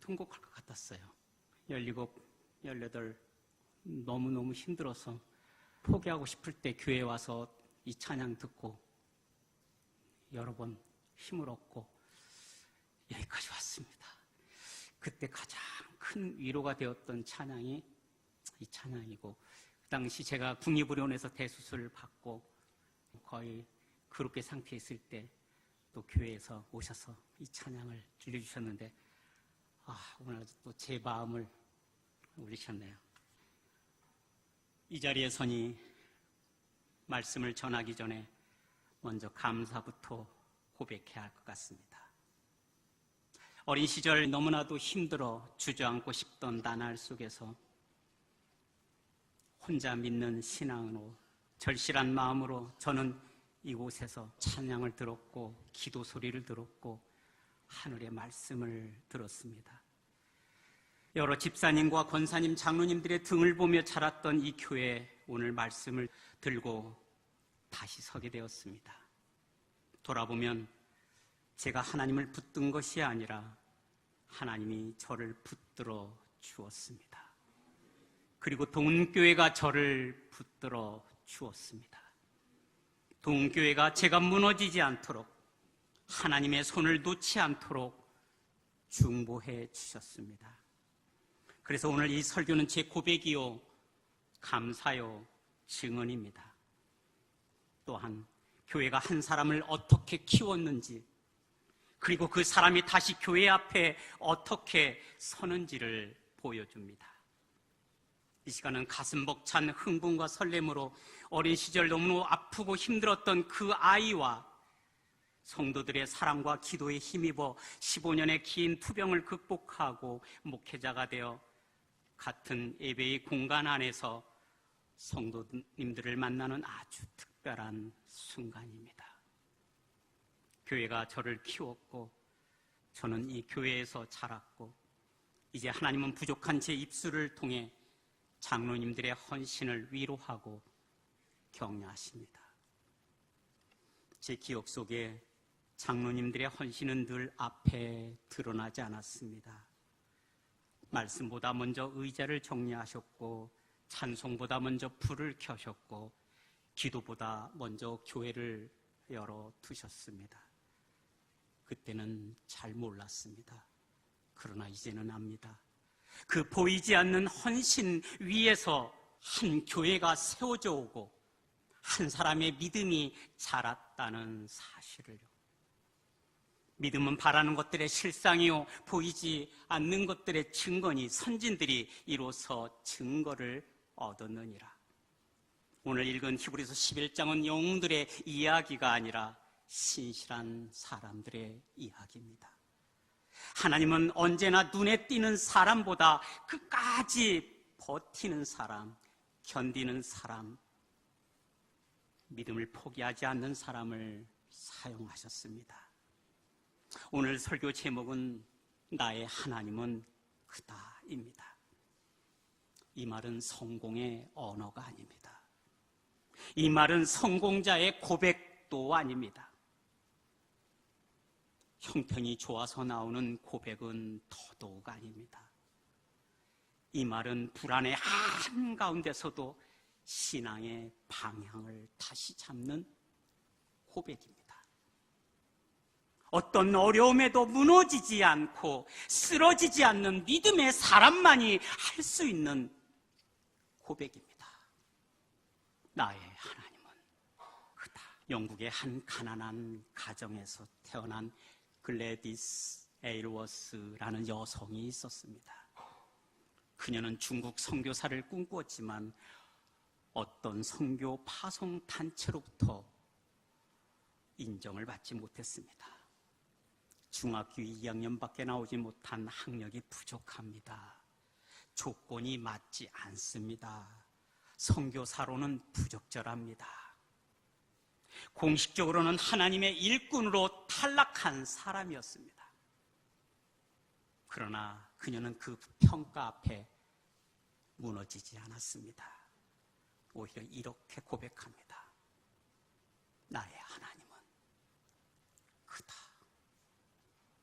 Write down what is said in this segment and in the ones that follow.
통곡할 것 같았어요. 17, 18 너무너무 힘들어서 포기하고 싶을 때 교회에 와서 이 찬양 듣고 여러 번 힘을 얻고 여기까지 왔습니다. 그때 가장 큰 위로가 되었던 찬양이 이 찬양이고, 그 당시 제가 국립의료원에서 대수술을 받고 거의 그렇게 상태에 있을 때 또 교회에서 오셔서 이 찬양을 들려주셨는데, 오늘 아주 또 제 마음을 울리셨네요. 이 자리에 서니 말씀을 전하기 전에 먼저 감사부터 고백해야 할 것 같습니다. 어린 시절 너무나도 힘들어 주저앉고 싶던 나날 속에서 혼자 믿는 신앙으로 절실한 마음으로 저는 이곳에서 찬양을 들었고 기도 소리를 들었고 하늘의 말씀을 들었습니다. 여러 집사님과 권사님, 장로님들의 등을 보며 자랐던 이 교회에 오늘 말씀을 들고 다시 서게 되었습니다. 돌아보면 제가 하나님을 붙든 것이 아니라 하나님이 저를 붙들어 주었습니다. 그리고 동교회가 저를 붙들어 주었습니다. 동교회가 제가 무너지지 않도록, 하나님의 손을 놓지 않도록 중보해 주셨습니다. 그래서 오늘 이 설교는 제 고백이요, 감사요, 증언입니다. 또한 교회가 한 사람을 어떻게 키웠는지, 그리고 그 사람이 다시 교회 앞에 어떻게 서는지를 보여줍니다. 이 시간은 가슴 벅찬 흥분과 설렘으로 어린 시절 너무 아프고 힘들었던 그 아이와 성도들의 사랑과 기도에 힘입어 15년의 긴 투병을 극복하고 목회자가 되어 같은 예배의 공간 안에서 성도님들을 만나는 아주 특별한 순간입니다. 교회가 저를 키웠고 저는 이 교회에서 자랐고, 이제 하나님은 부족한 제 입술을 통해 장로님들의 헌신을 위로하고 격려하십니다. 제 기억 속에 장로님들의 헌신은 늘 앞에 드러나지 않았습니다. 말씀보다 먼저 의자를 정리하셨고, 찬송보다 먼저 불을 켜셨고, 기도보다 먼저 교회를 열어두셨습니다. 그때는 잘 몰랐습니다. 그러나 이제는 압니다. 그 보이지 않는 헌신 위에서 한 교회가 세워져 오고 한 사람의 믿음이 자랐다는 사실을요. 믿음은 바라는 것들의 실상이요, 보이지 않는 것들의 증거니 선진들이 이로써 증거를 얻었느니라. 오늘 읽은 히브리서 11장은 영웅들의 이야기가 아니라 신실한 사람들의 이야기입니다. 하나님은 언제나 눈에 띄는 사람보다 끝까지 버티는 사람, 견디는 사람, 믿음을 포기하지 않는 사람을 사용하셨습니다. 오늘 설교 제목은 나의 하나님은 크다입니다. 이 말은 성공의 언어가 아닙니다. 이 말은 성공자의 고백도 아닙니다. 형편이 좋아서 나오는 고백은 더더욱 아닙니다. 이 말은 불안의 한가운데서도 신앙의 방향을 다시 잡는 고백입니다. 어떤 어려움에도 무너지지 않고 쓰러지지 않는 믿음의 사람만이 할 수 있는 고백입니다. 나의 하나님은 크다. 영국의 한 가난한 가정에서 태어난 글래디스 에일워스라는 여성이 있었습니다. 그녀는 중국 선교사를 꿈꾸었지만 어떤 선교 파송 단체로부터 인정을 받지 못했습니다. 중학교 2학년밖에 나오지 못한 학력이 부족합니다. 조건이 맞지 않습니다. 선교사로는 부적절합니다. 공식적으로는 하나님의 일꾼으로 탈락한 사람이었습니다. 그러나 그녀는 그 평가 앞에 무너지지 않았습니다. 오히려 이렇게 고백합니다. 나의 하나님은 크다.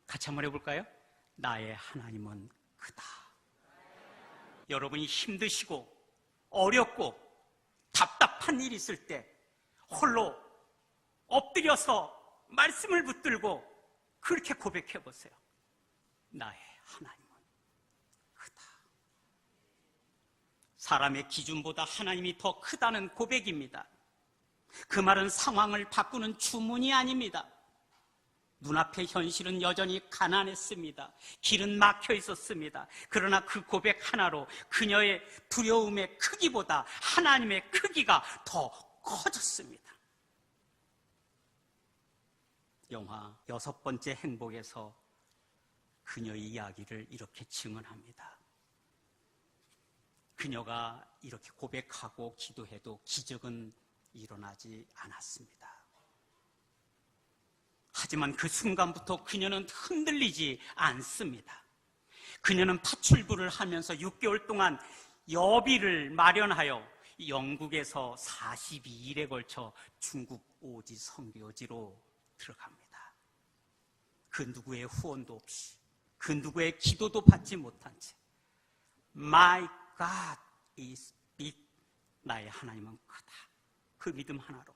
같이 한번 해볼까요? 나의 하나님은 크다. 여러분이 힘드시고 어렵고 답답한 일이 있을 때 홀로 엎드려서 말씀을 붙들고 그렇게 고백해 보세요. 나의 하나님은 크다. 사람의 기준보다 하나님이 더 크다는 고백입니다. 그 말은 상황을 바꾸는 주문이 아닙니다. 눈앞의 현실은 여전히 가난했습니다. 길은 막혀 있었습니다. 그러나 그 고백 하나로 그녀의 두려움의 크기보다 하나님의 크기가 더 커졌습니다. 영화 6번째 행복에서 그녀의 이야기를 이렇게 증언합니다. 그녀가 이렇게 고백하고 기도해도 기적은 일어나지 않았습니다. 하지만 그 순간부터 그녀는 흔들리지 않습니다. 그녀는 파출부를 하면서 6개월 동안 여비를 마련하여 영국에서 42일에 걸쳐 중국 오지 선교지로 들어갑니다. 그 누구의 후원도 없이, 그 누구의 기도도 받지 못한 채 My God is big. 나의 하나님은 크다. 그 믿음 하나로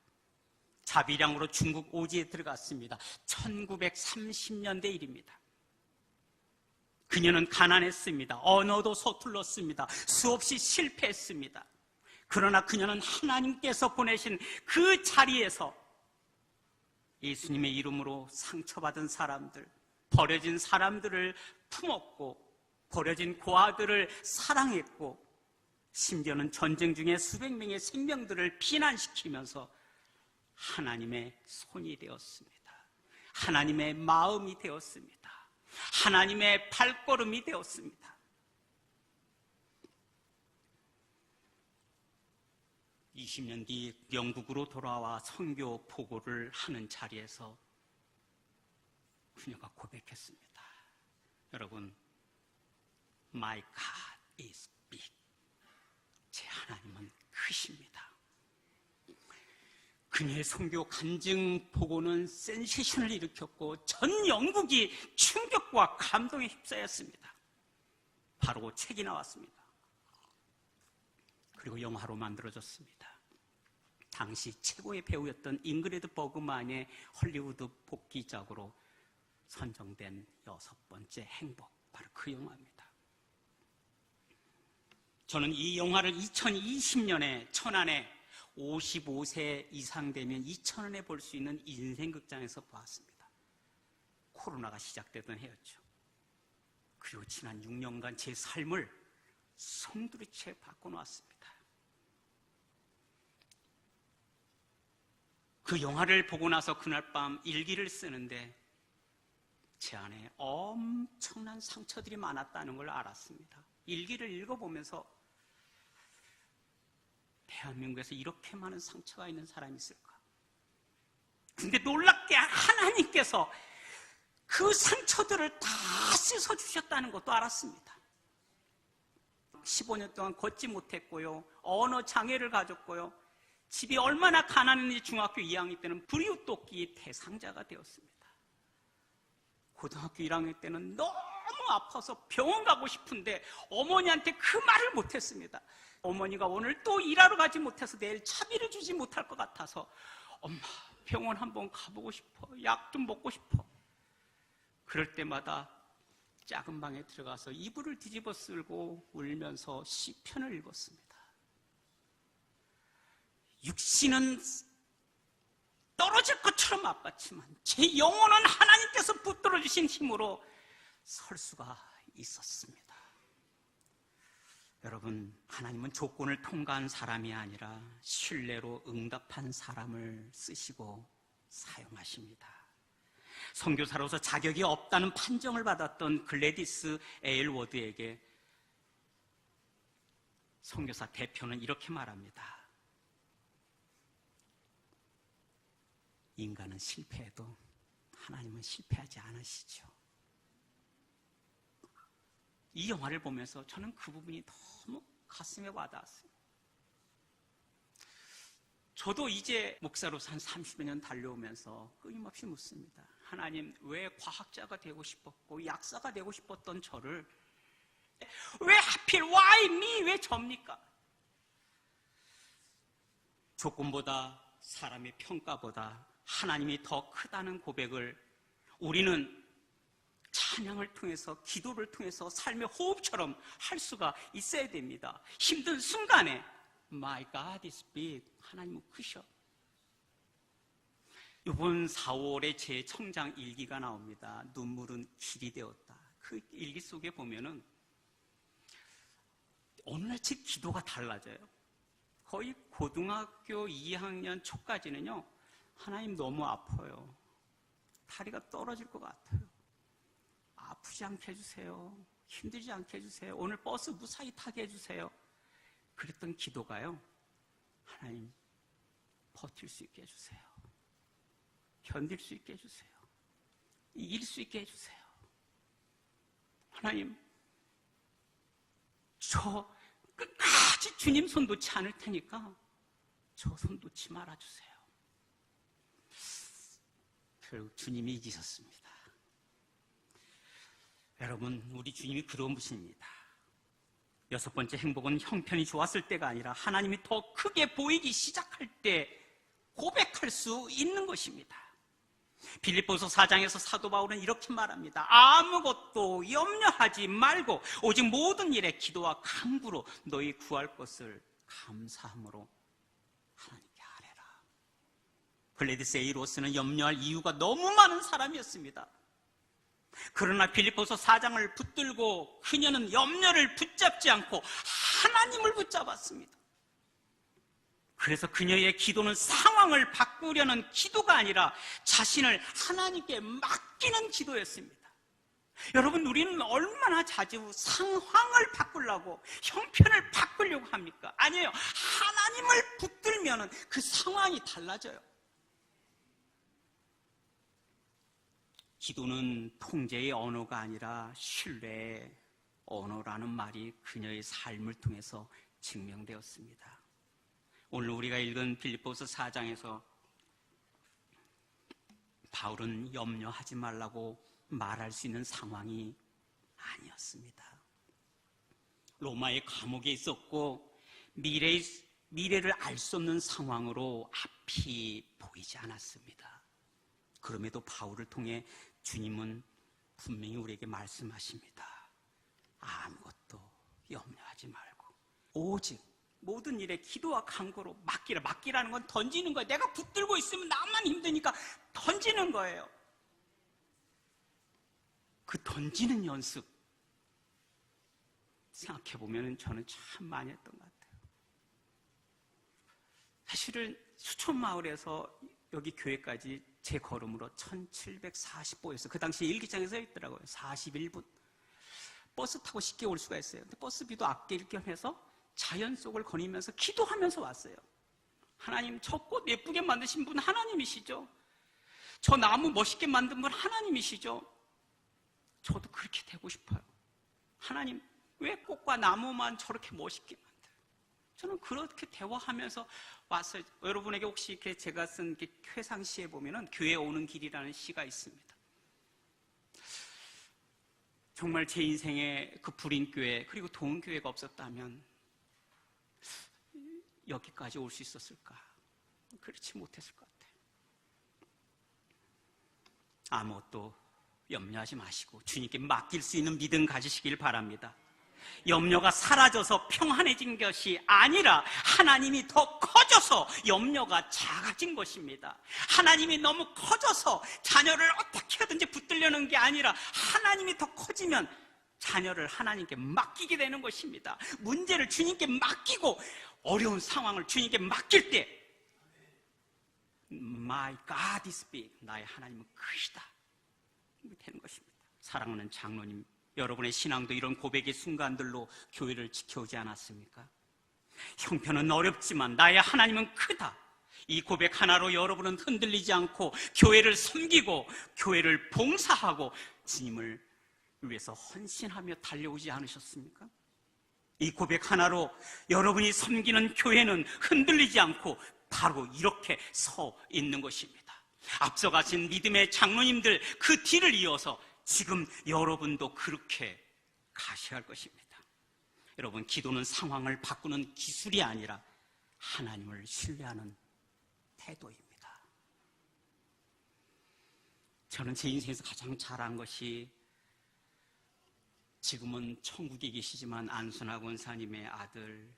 자비량으로 중국 오지에 들어갔습니다. 1930년대 일입니다. 그녀는 가난했습니다. 언어도 서툴렀습니다. 수없이 실패했습니다. 그러나 그녀는 하나님께서 보내신 그 자리에서 예수님의 이름으로 상처받은 사람들, 버려진 사람들을 품었고 버려진 고아들을 사랑했고 심지어는 전쟁 중에 수백 명의 생명들을 피난시키면서 하나님의 손이 되었습니다. 하나님의 마음이 되었습니다. 하나님의 발걸음이 되었습니다. 20년 뒤 영국으로 돌아와 선교 보고를 하는 자리에서 그녀가 고백했습니다. 여러분, My God is big. 제 하나님은 크십니다. 그녀의 선교 간증 보고는 센세이션을 일으켰고 전 영국이 충격과 감동에 휩싸였습니다. 바로 책이 나왔습니다. 그리고 영화로 만들어졌습니다. 당시 최고의 배우였던 잉그리드 버그만의 헐리우드 복귀작으로 선정된 6번째 행복, 바로 그 영화입니다. 저는 이 영화를 2020년에 천안에 55세 이상 되면 2,000원에 볼 수 있는 인생극장에서 보았습니다. 코로나가 시작되던 해였죠. 그리고 지난 6년간 제 삶을 송두리째 바꿔놓았습니다. 그 영화를 보고 나서 그날 밤 일기를 쓰는데 제 안에 엄청난 상처들이 많았다는 걸 알았습니다. 일기를 읽어보면서 대한민국에서 이렇게 많은 상처가 있는 사람이 있을까? 근데 놀랍게 하나님께서 그 상처들을 다 씻어주셨다는 것도 알았습니다. 15년 동안 걷지 못했고요. 언어 장애를 가졌고요. 집이 얼마나 가난했는지 중학교 2학년 때는 불이웃돕기 대상자가 되었습니다. 고등학교 1학년 때는 너무 아파서 병원 가고 싶은데 어머니한테 그 말을 못했습니다. 어머니가 오늘 또 일하러 가지 못해서 내일 차비를 주지 못할 것 같아서 엄마 병원 한번 가보고 싶어. 약 좀 먹고 싶어. 그럴 때마다 작은 방에 들어가서 이불을 뒤집어 쓸고 울면서 시편을 읽었습니다. 육신은 떨어질 것처럼 아팠지만 제 영혼은 하나님께서 붙들어 주신 힘으로 설 수가 있었습니다. 여러분, 하나님은 조건을 통과한 사람이 아니라 신뢰로 응답한 사람을 쓰시고 사용하십니다. 선교사로서 자격이 없다는 판정을 받았던 글래디스 에일워드에게 선교사 대표는 이렇게 말합니다. 인간은 실패해도 하나님은 실패하지 않으시죠. 이 영화를 보면서 저는 그 부분이 너무 가슴에 와닿았어요. 저도 이제 목사로서 한 30여 년 달려오면서 끊임없이 묻습니다. 하나님, 왜 과학자가 되고 싶었고 약사가 되고 싶었던 저를 왜 하필 why me? 왜 접니까? 조건보다 사람의 평가보다 하나님이 더 크다는 고백을 우리는 찬양을 통해서, 기도를 통해서 삶의 호흡처럼 할 수가 있어야 됩니다. 힘든 순간에 My God is big. 하나님은 크셔. 이번 4월에 제 청장 일기가 나옵니다. 눈물은 길이 되었다. 그 일기 속에 보면은 어느 날 제 기도가 달라져요. 거의 고등학교 2학년 초까지는요, 하나님 너무 아파요. 다리가 떨어질 것 같아요. 아프지 않게 해주세요. 힘들지 않게 해주세요. 오늘 버스 무사히 타게 해주세요. 그랬던 기도가요, 하나님 버틸 수 있게 해주세요. 견딜 수 있게 해주세요. 이길 수 있게 해주세요. 하나님, 저 끝까지 주님 손 놓지 않을 테니까 저 손 놓지 말아주세요. 결국 주님이 이기셨습니다. 여러분, 우리 주님이 그런 분이십니다. 6번째 행복은 형편이 좋았을 때가 아니라 하나님이 더 크게 보이기 시작할 때 고백할 수 있는 것입니다. 빌립보서 4장에서 사도 바울은 이렇게 말합니다. 아무것도 염려하지 말고 오직 모든 일에 기도와 간구로 너희 구할 것을 감사함으로 하나님께 아뢰라. 글래디스 A. 로스는 염려할 이유가 너무 많은 사람이었습니다. 그러나 빌립보서 4장을 붙들고 그녀는 염려를 붙잡지 않고 하나님을 붙잡았습니다. 그래서 그녀의 기도는 상황을 바꾸려는 기도가 아니라 자신을 하나님께 맡기는 기도였습니다. 여러분, 우리는 얼마나 자주 상황을 바꾸려고, 형편을 바꾸려고 합니까? 아니에요. 하나님을 붙들면 그 상황이 달라져요. 기도는 통제의 언어가 아니라 신뢰의 언어라는 말이 그녀의 삶을 통해서 증명되었습니다. 오늘 우리가 읽은 빌립보서 4장에서 바울은 염려하지 말라고 말할 수 있는 상황이 아니었습니다. 로마의 감옥에 있었고 미래를 알 수 없는 상황으로 앞이 보이지 않았습니다. 그럼에도 바울을 통해 주님은 분명히 우리에게 말씀하십니다. 아무것도 염려하지 말고 오직 모든 일에 기도와 간구로 맡기라. 맡기라는 건 던지는 거예요. 내가 붙들고 있으면 나만 힘드니까 던지는 거예요. 그 던지는 연습 생각해보면 저는 참 많이 했던 것 같아요. 사실은 수촌마을에서 여기 교회까지 제 걸음으로 1740보였어요. 그 당시 일기장에서 있더라고요. 41분. 버스 타고 쉽게 올 수가 있어요. 근데 버스비도 아낄 겸 해서 자연 속을 거니면서 기도하면서 왔어요. 하나님, 저 꽃 예쁘게 만드신 분 하나님이시죠? 저 나무 멋있게 만든 분 하나님이시죠? 저도 그렇게 되고 싶어요. 하나님, 왜 꽃과 나무만 저렇게 멋있게 만들어요? 저는 그렇게 대화하면서 왔어요. 여러분에게 혹시 이렇게 제가 쓴 회상시에 보면은 교회 오는 길이라는 시가 있습니다. 정말 제 인생에 그 불인교회 그리고 동교회가 없었다면 여기까지 올 수 있었을까? 그렇지 못했을 것 같아요. 아무것도 염려하지 마시고 주님께 맡길 수 있는 믿음 가지시길 바랍니다. 염려가 사라져서 평안해진 것이 아니라 하나님이 더 커져서 염려가 작아진 것입니다. 하나님이 너무 커져서 자녀를 어떻게 하든지 붙들려는 게 아니라 하나님이 더 커지면 자녀를 하나님께 맡기게 되는 것입니다. 문제를 주님께 맡기고 어려운 상황을 주님께 맡길 때 My God is big. 나의 하나님은 크시다. 되는 것입니다. 사랑하는 장로님, 여러분의 신앙도 이런 고백의 순간들로 교회를 지켜오지 않았습니까? 형편은 어렵지만 나의 하나님은 크다. 이 고백 하나로 여러분은 흔들리지 않고 교회를 섬기고 교회를 봉사하고 주님을 위해서 헌신하며 달려오지 않으셨습니까? 이 고백 하나로 여러분이 섬기는 교회는 흔들리지 않고 바로 이렇게 서 있는 것입니다. 앞서가신 믿음의 장로님들 그 뒤를 이어서 지금 여러분도 그렇게 가셔야 할 것입니다. 여러분, 기도는 상황을 바꾸는 기술이 아니라 하나님을 신뢰하는 태도입니다. 저는 제 인생에서 가장 잘한 것이 지금은 천국에 계시지만 안순아 권사님의 아들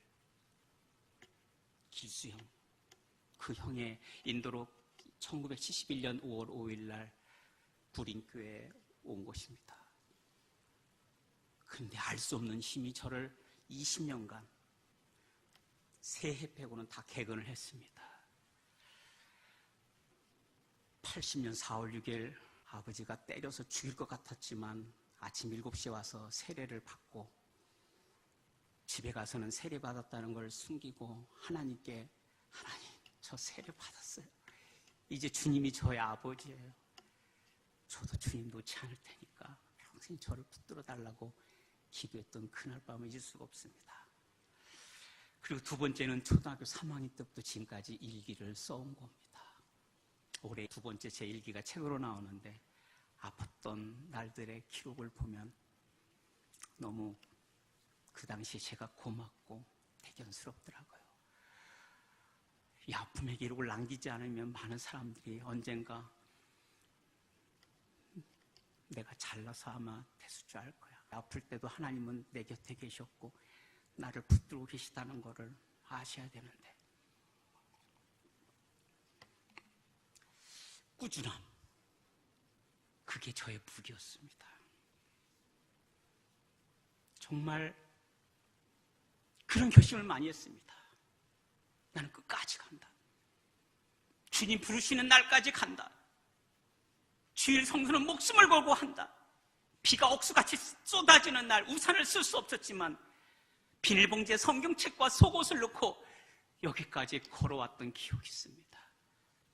기수형, 그 형의 인도로 1971년 5월 5일 날 부린교회에 온 것입니다. 그런데 알 수 없는 힘이 저를 20년간 새해 빼고는 다 개근을 했습니다. 80년 4월 6일 아버지가 때려서 죽일 것 같았지만 아침 7시에 와서 세례를 받고 집에 가서는 세례 받았다는 걸 숨기고 하나님께, 하나님, 저 세례 받았어요. 이제 주님이 저의 아버지예요. 저도 주님 놓지 않을 테니까 평생 저를 붙들어 달라고 기도했던 그날 밤을 잊을 수가 없습니다. 그리고 두 번째는 초등학교 3학년 때부터 지금까지 일기를 써온 겁니다. 올해 두 번째 제 일기가 책으로 나오는데 아팠던 날들의 기록을 보면 너무 그 당시 제가 고맙고 대견스럽더라고요. 이 아픔의 기록을 남기지 않으면 많은 사람들이 언젠가 내가 잘나서 아마 됐을 줄 알 거야. 아플 때도 하나님은 내 곁에 계셨고 나를 붙들고 계시다는 것을 아셔야 되는데, 꾸준함, 그게 저의 무기였습니다. 정말 그런 결심을 많이 했습니다. 나는 끝까지 간다. 주님 부르시는 날까지 간다. 주일 성수는 목숨을 걸고 한다. 비가 억수같이 쏟아지는 날 우산을 쓸 수 없었지만 비닐봉지에 성경책과 속옷을 넣고 여기까지 걸어왔던 기억이 있습니다.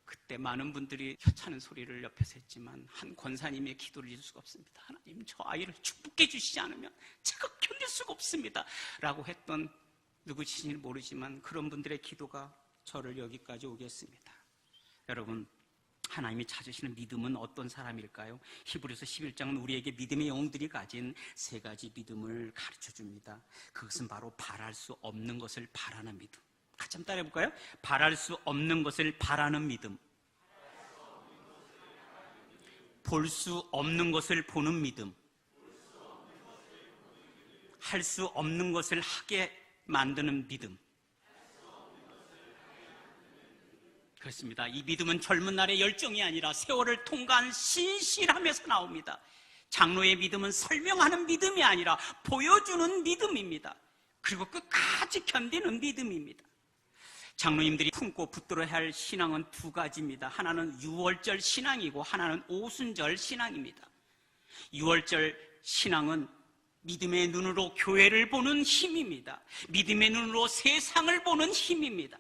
그때 많은 분들이 혀차는 소리를 옆에서 했지만 한 권사님의 기도를 잊을 수가 없습니다. 하나님, 저 아이를 축복해 주시지 않으면 제가 견딜 수가 없습니다 라고 했던, 누구신지 모르지만 그런 분들의 기도가 저를 여기까지 오게 했습니다. 여러분, 하나님이 찾으시는 믿음은 어떤 사람일까요? 히브리서 11장은 우리에게 믿음의 영웅들이 가진 세 가지 믿음을 가르쳐 줍니다. 그것은 바로 바랄 수 없는 것을 바라는 믿음. 같이 한번 따라해 볼까요? 바랄 수 없는 것을 바라는 믿음, 볼 수 없는 것을 보는 믿음, 할 수 없는 것을 하게 만드는 믿음. 그렇습니다. 이 믿음은 젊은 날의 열정이 아니라 세월을 통과한 신실함에서 나옵니다. 장로의 믿음은 설명하는 믿음이 아니라 보여주는 믿음입니다. 그리고 끝까지 견디는 믿음입니다. 장로님들이 품고 붙들어야 할 신앙은 두 가지입니다. 하나는 유월절 신앙이고 하나는 오순절 신앙입니다. 유월절 신앙은 믿음의 눈으로 교회를 보는 힘입니다. 믿음의 눈으로 세상을 보는 힘입니다.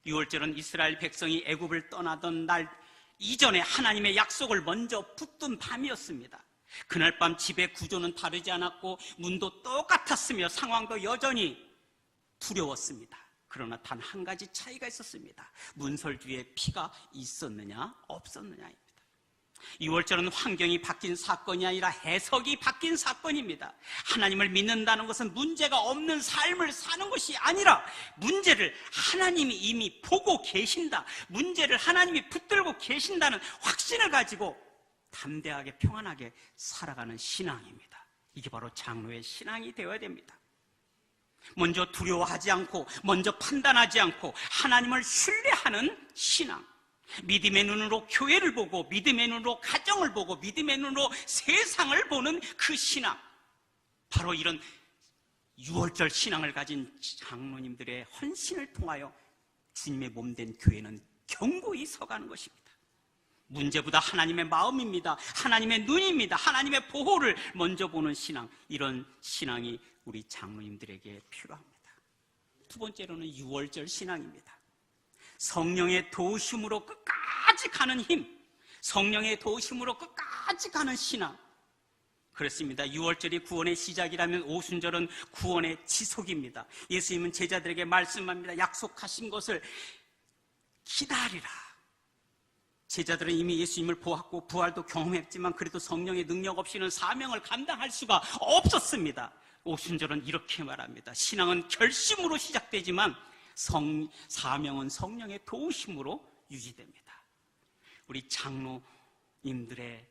유월절은 이스라엘 백성이 애굽을 떠나던 날 이전에 하나님의 약속을 먼저 붙든 밤이었습니다. 그날 밤 집의 구조는 다르지 않았고 문도 똑같았으며 상황도 여전히 두려웠습니다. 그러나 단 한 가지 차이가 있었습니다. 문설 뒤에 피가 있었느냐 없었느냐입니다. 유월절은 환경이 바뀐 사건이 아니라 해석이 바뀐 사건입니다. 하나님을 믿는다는 것은 문제가 없는 삶을 사는 것이 아니라 문제를 하나님이 이미 보고 계신다, 문제를 하나님이 붙들고 계신다는 확신을 가지고 담대하게 평안하게 살아가는 신앙입니다. 이게 바로 장로의 신앙이 되어야 됩니다. 먼저 두려워하지 않고 먼저 판단하지 않고 하나님을 신뢰하는 신앙, 믿음의 눈으로 교회를 보고 믿음의 눈으로 가정을 보고 믿음의 눈으로 세상을 보는 그 신앙, 바로 이런 유월절 신앙을 가진 장로님들의 헌신을 통하여 주님의 몸된 교회는 견고히 서가는 것입니다. 문제보다 하나님의 마음입니다. 하나님의 눈입니다. 하나님의 보호를 먼저 보는 신앙, 이런 신앙이 우리 장로님들에게 필요합니다. 두 번째로는 유월절 신앙입니다. 성령의 도우심으로 끝까지 가는 힘, 성령의 도우심으로 끝까지 가는 신앙. 그렇습니다. 유월절이 구원의 시작이라면 오순절은 구원의 지속입니다. 예수님은 제자들에게 말씀합니다. 약속하신 것을 기다리라. 제자들은 이미 예수님을 보았고 부활도 경험했지만 그래도 성령의 능력 없이는 사명을 감당할 수가 없었습니다. 오순절은 이렇게 말합니다. 신앙은 결심으로 시작되지만 사명은 성령의 도우심으로 유지됩니다. 우리 장로님들의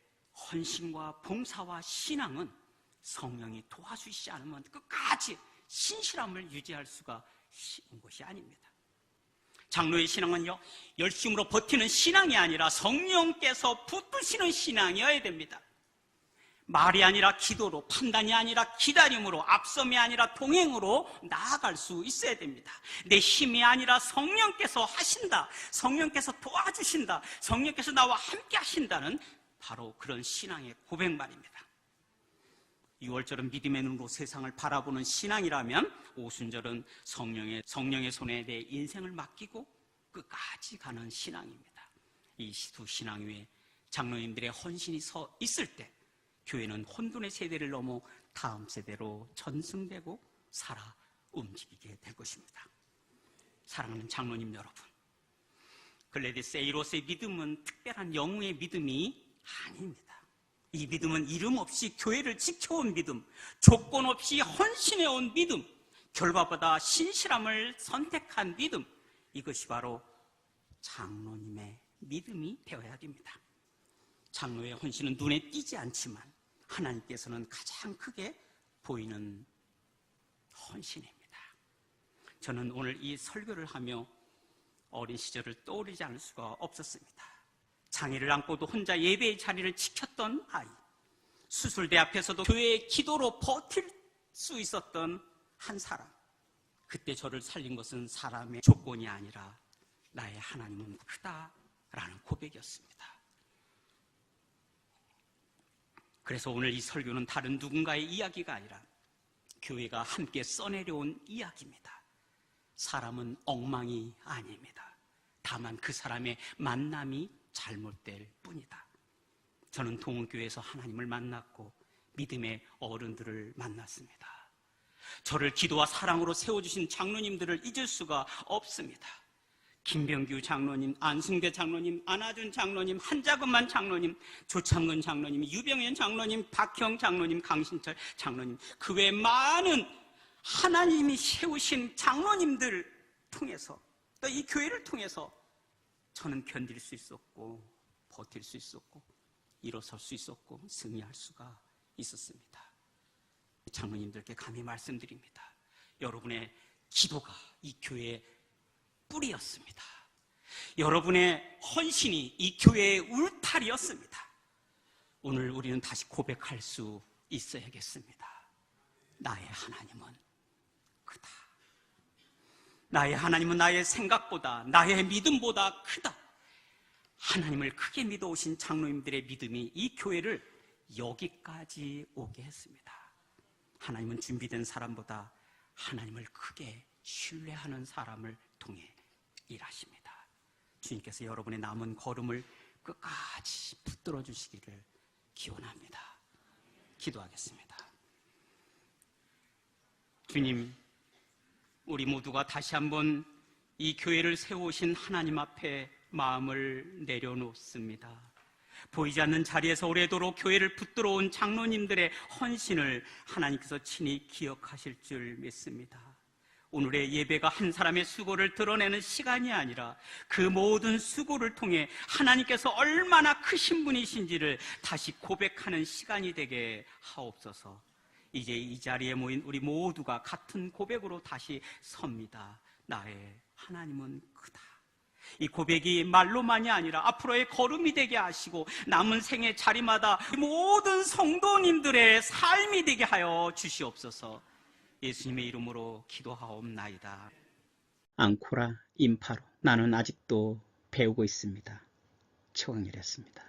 헌신과 봉사와 신앙은 성령이 도와주시지 않으면 끝까지 신실함을 유지할 수가 쉬운 것이 아닙니다. 장로의 신앙은요, 열심으로 버티는 신앙이 아니라 성령께서 붙드시는 신앙이어야 됩니다. 말이 아니라 기도로, 판단이 아니라 기다림으로, 앞섬이 아니라 동행으로 나아갈 수 있어야 됩니다. 내 힘이 아니라 성령께서 하신다, 성령께서 도와주신다, 성령께서 나와 함께 하신다는 바로 그런 신앙의 고백 말입니다. 6월절은 믿음의 눈으로 세상을 바라보는 신앙이라면 오순절은 성령의 손에 내 인생을 맡기고 끝까지 가는 신앙입니다. 이 두 신앙 위에 장로님들의 헌신이 서 있을 때 교회는 혼돈의 세대를 넘어 다음 세대로 전승되고 살아 움직이게 될 것입니다. 사랑하는 장로님 여러분, 글래디스 에이로스의 믿음은 특별한 영웅의 믿음이 아닙니다. 이 믿음은 이름 없이 교회를 지켜온 믿음, 조건 없이 헌신해온 믿음, 결과보다 신실함을 선택한 믿음, 이것이 바로 장로님의 믿음이 되어야 됩니다. 장로의 헌신은 눈에 띄지 않지만 하나님께서는 가장 크게 보이는 헌신입니다. 저는 오늘 이 설교를 하며 어린 시절을 떠올리지 않을 수가 없었습니다. 장애를 안고도 혼자 예배의 자리를 지켰던 아이, 수술대 앞에서도 교회의 기도로 버틸 수 있었던 한 사람. 그때 저를 살린 것은 사람의 조건이 아니라 나의 하나님은 크다라는 고백이었습니다. 그래서 오늘 이 설교는 다른 누군가의 이야기가 아니라 교회가 함께 써내려온 이야기입니다. 사람은 엉망이 아닙니다. 다만 그 사람의 만남이 잘못될 뿐이다. 저는 동원교회에서 하나님을 만났고 믿음의 어른들을 만났습니다. 저를 기도와 사랑으로 세워주신 장로님들을 잊을 수가 없습니다. 김병규 장로님, 안승대 장로님, 안하준 장로님, 한자근만 장로님, 조창근 장로님, 유병현 장로님, 박형 장로님, 강신철 장로님, 그 외 많은 하나님이 세우신 장로님들 통해서 또 이 교회를 통해서 저는 견딜 수 있었고 버틸 수 있었고 일어설 수 있었고 승리할 수가 있었습니다. 장로님들께 감히 말씀드립니다. 여러분의 기도가 이 교회의 뿌리였습니다. 여러분의 헌신이 이 교회의 울타리였습니다. 오늘 우리는 다시 고백할 수 있어야겠습니다. 나의 하나님은 크다. 나의 하나님은 나의 생각보다, 나의 믿음보다 크다. 하나님을 크게 믿어오신 장로님들의 믿음이 이 교회를 여기까지 오게 했습니다. 하나님은 준비된 사람보다 하나님을 크게 신뢰하는 사람을 통해 일하십니다. 주님께서 여러분의 남은 걸음을 끝까지 붙들어 주시기를 기원합니다. 기도하겠습니다. 주님, 우리 모두가 다시 한번 이 교회를 세우신 하나님 앞에 마음을 내려놓습니다. 보이지 않는 자리에서 오래도록 교회를 붙들어 온 장로님들의 헌신을 하나님께서 친히 기억하실 줄 믿습니다. 오늘의 예배가 한 사람의 수고를 드러내는 시간이 아니라 그 모든 수고를 통해 하나님께서 얼마나 크신 분이신지를 다시 고백하는 시간이 되게 하옵소서. 이제 이 자리에 모인 우리 모두가 같은 고백으로 다시 섭니다. 나의 하나님은 크다. 이 고백이 말로만이 아니라 앞으로의 걸음이 되게 하시고 남은 생의 자리마다 모든 성도님들의 삶이 되게 하여 주시옵소서. 예수님의 이름으로 기도하옵나이다. 앙코라 임파로. 나는 아직도 배우고 있습니다. 최광일이었습니다.